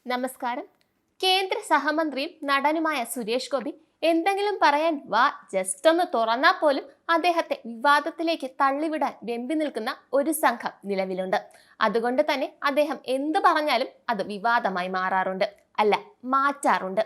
നമസ്കാരം. കേന്ദ്ര സഹമന്ത്രിയും നടനുമായ സുരേഷ് ഗോപി എന്തെങ്കിലും പറയാൻ വാ ജസ്റ്റ് ഒന്ന് തുറന്നാൽ പോലും അദ്ദേഹത്തെ വിവാദത്തിലേക്ക് തള്ളിവിടാൻ വെമ്പി നിൽക്കുന്ന ഒരു സംഘം നിലവിലുണ്ട്. അതുകൊണ്ട് തന്നെ അദ്ദേഹം എന്ത് പറഞ്ഞാലും അത് വിവാദമായി മാറാറുണ്ട്, അല്ല മാറ്റാറുണ്ട്.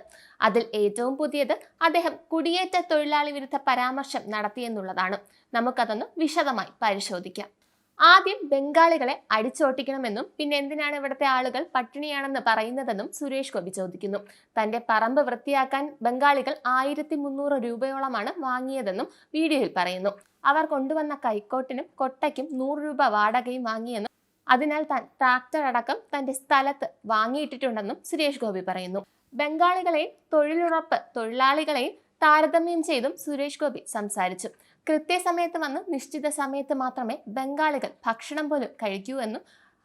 അതിൽ ഏറ്റവും പുതിയത് അദ്ദേഹം കുടിയേറ്റ തൊഴിലാളി വിരുദ്ധ പരാമർശം നടത്തിയെന്നുള്ളതാണ്. നമുക്കതൊന്ന് വിശദമായി പരിശോധിക്കാം. ആദ്യം ബംഗാളികളെ അടിച്ചോട്ടിക്കണമെന്നും പിന്നെ എന്തിനാണ് ഇവിടുത്തെ ആളുകൾ പട്ടിണിയാണെന്ന് പറയുന്നതെന്നും സുരേഷ് ഗോപി ചോദിക്കുന്നു. തന്റെ പറമ്പ് വൃത്തിയാക്കാൻ ബംഗാളികൾ 1300 രൂപയോളമാണ് വാങ്ങിയതെന്നും വീഡിയോയിൽ പറയുന്നു. അവർ കൊണ്ടുവന്ന കൈക്കോട്ടിനും കൊട്ടയ്ക്കും 100 രൂപ വാടകയും വാങ്ങിയെന്നും അതിനാൽ താൻ ട്രാക്ടർ അടക്കം തന്റെ സ്ഥലത്ത് വാങ്ങിയിട്ടിട്ടുണ്ടെന്നും സുരേഷ് ഗോപി പറയുന്നു. ബംഗാളികളെയും തൊഴിലുറപ്പ് തൊഴിലാളികളെയും താരതമ്യം ചെയ്തും സുരേഷ് ഗോപി സംസാരിച്ചു. കൃത്യസമയത്ത് വന്ന് നിശ്ചിത സമയത്ത് മാത്രമേ ബംഗാളികൾ ഭക്ഷണം പോലും കഴിക്കൂ എന്നും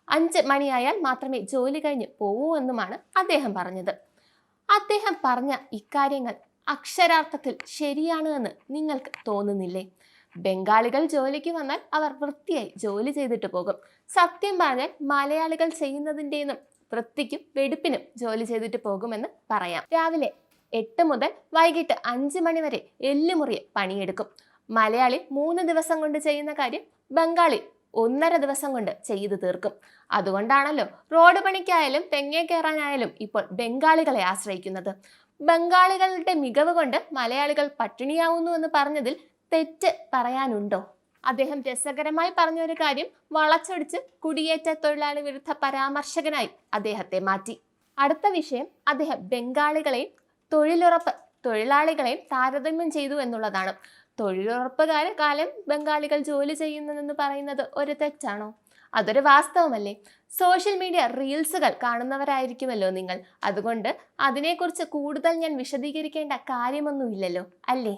5 മണിയായാൽ മാത്രമേ ജോലി കഴിഞ്ഞ് പോവൂ എന്നുമാണ് അദ്ദേഹം പറഞ്ഞത്. അദ്ദേഹം പറഞ്ഞ ഇക്കാര്യങ്ങൾ അക്ഷരാർത്ഥത്തിൽ ശരിയാണ് എന്ന് നിങ്ങൾക്ക് തോന്നുന്നില്ലേ? ബംഗാളികൾ ജോലിക്ക് വന്നാൽ അവർ വൃത്തിയായി ജോലി ചെയ്തിട്ട് പോകും. സത്യം പറഞ്ഞാൽ മലയാളികൾ ചെയ്യുന്നതിൻ്റെയും വൃത്തിക്കും വെടുപ്പിനും ജോലി ചെയ്തിട്ട് പോകുമെന്ന് പറയാം. രാവിലെ 8 മുതൽ വൈകിട്ട് 5 മണി വരെ എല്ലുമുറിയെ പണിയെടുക്കും. മലയാളി 3 ദിവസം കൊണ്ട് ചെയ്യുന്ന കാര്യം ബംഗാളി 1.5 ദിവസം കൊണ്ട് ചെയ്തു തീർക്കും. അതുകൊണ്ടാണല്ലോ റോഡ് പണിക്കായാലും തെങ്ങേ കയറാനായാലും ഇപ്പോൾ ബംഗാളികളെ ആശ്രയിക്കുന്നത്. ബംഗാളികളുടെ മികവ് കൊണ്ട് മലയാളികൾ പട്ടിണിയാവുന്നു എന്ന് പറഞ്ഞതിൽ തെറ്റ് പറയാനുണ്ടോ? അദ്ദേഹം രസകരമായി പറഞ്ഞൊരു കാര്യം വളച്ചൊടിച്ച് കുടിയേറ്റ തൊഴിലാളി വിരുദ്ധ പരാമർശകനായി അദ്ദേഹത്തെ മാറ്റി. അടുത്ത വിഷയം അദ്ദേഹം ബംഗാളികളെയും തൊഴിലുറപ്പ് തൊഴിലാളികളെയും താരതമ്യം ചെയ്തു എന്നുള്ളതാണ്. തൊഴിലുറപ്പുകാരെ കാലം ബംഗാളികൾ ജോലി ചെയ്യുന്നതെന്ന് പറയുന്നത് ഒരു തെറ്റാണോ? അതൊരു വാസ്തവമല്ലേ? സോഷ്യൽ മീഡിയ റീൽസുകൾ കാണുന്നവരായിരിക്കുമല്ലോ നിങ്ങൾ. അതുകൊണ്ട് അതിനെക്കുറിച്ച് കൂടുതൽ ഞാൻ വിശദീകരിക്കേണ്ട കാര്യമൊന്നുമില്ലല്ലോ, അല്ലേ?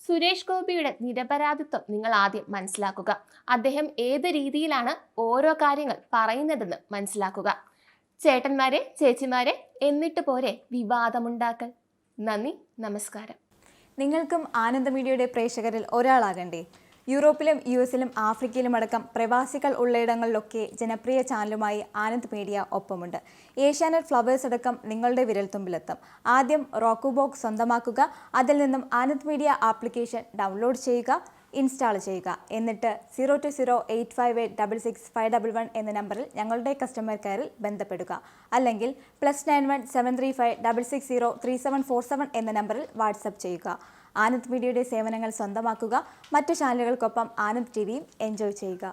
സുരേഷ് ഗോപിയുടെ നിരപരാധിത്വം നിങ്ങൾ ആദ്യം മനസ്സിലാക്കുക. അദ്ദേഹം ഏത് രീതിയിലാണ് ഓരോ കാര്യങ്ങൾ പറയുന്നതെന്ന് മനസ്സിലാക്കുക. ചേട്ടന്മാരെ ചേച്ചിമാരെ എന്നിട്ട് പോരെ വിവാദമുണ്ടാക്കൽ. നന്ദി, നമസ്കാരം. നിങ്ങൾക്കും ആനന്ദ മീഡിയയുടെ പ്രേക്ഷകരിൽ ഒരാളാകണ്ടേ? യൂറോപ്പിലും US-ലും ആഫ്രിക്കയിലും അടക്കം പ്രവാസികൾ ഉള്ളയിടങ്ങളിലൊക്കെ ജനപ്രിയ ചാനലുമായി ആനന്ദ് മീഡിയ ഒപ്പമുണ്ട്. ഏഷ്യാനെറ്റ് ഫ്ലവേഴ്സ് അടക്കം നിങ്ങളുടെ വിരൽത്തുമ്പിലെത്തും. ആദ്യം റോക്കു ബോക്സ് സ്വന്തമാക്കുക. അതിൽ നിന്നും ആനന്ദ് മീഡിയ ആപ്ലിക്കേഷൻ ഡൗൺലോഡ് ചെയ്യുക, ഇൻസ്റ്റാൾ ചെയ്യുക. എന്നിട്ട് 0208586651 എന്ന നമ്പറിൽ ഞങ്ങളുടെ കസ്റ്റമർ കെയറിൽ ബന്ധപ്പെടുക. അല്ലെങ്കിൽ +91 735 660 3747 എന്ന നമ്പറിൽ വാട്സപ്പ് ചെയ്യുക. ആനന്ദ് മീഡിയയുടെ സേവനങ്ങൾ സ്വന്തമാക്കുക. മറ്റു ചാനലുകൾക്കൊപ്പം ആനന്ദ് TVയും എൻജോയ് ചെയ്യുക.